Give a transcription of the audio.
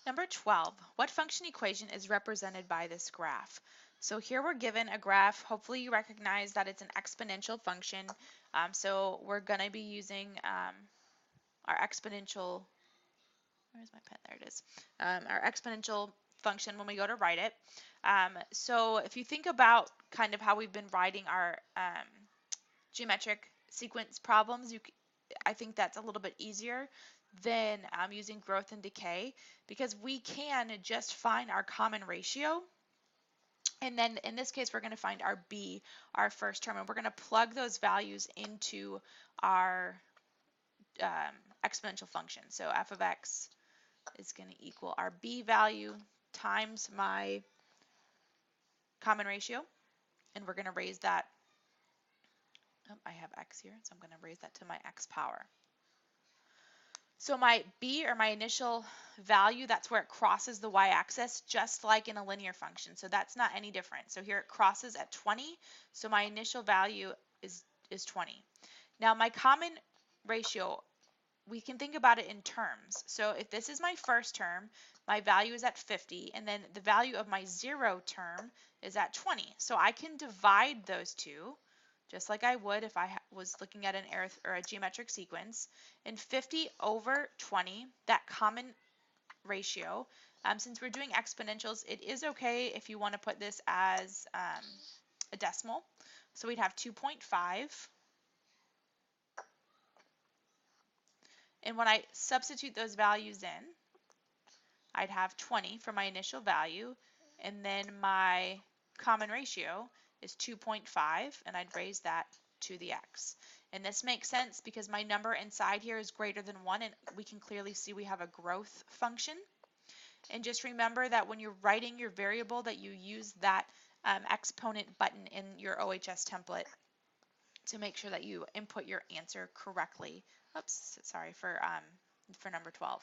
Number 12, what function equation is represented by this graph? So here we're given a graph. Hopefully you recognize that it's an exponential function. So we're going to be using our exponential, where's my pen? There it is. Our exponential function when we go to write it. So if you think about kind of how we've been writing our geometric sequence problems, I think that's a little bit easier than using growth and decay, because we can just find our common ratio, and then in this case we're going to find our b, our first term, and we're going to plug those values into our exponential function. So f of x is going to equal our b value times my common ratio, and we're going to raise that. Oh, I have x here, so I'm going to raise that to my x power. So my b, or my initial value, that's where it crosses the y-axis, just like in a linear function. So that's not any different. So here it crosses at 20, so my initial value is 20. Now my common ratio, we can think about it in terms. So if this is my first term, my value is at 50, and then the value of my 0 term is at 20. So I can divide those two, just like I would if I was looking at an or a geometric sequence. And 50 over 20, that common ratio, since we're doing exponentials, it is okay if you want to put this as a decimal. So we'd have 2.5. And when I substitute those values in, I'd have 20 for my initial value, and then my common ratio is 2.5, and I'd raise that to the x. And this makes sense because my number inside here is greater than 1, and we can clearly see we have a growth function. And just remember that when you're writing your variable, that you use that exponent button in your OHS template to make sure that you input your answer correctly. Oops, sorry, for number 12.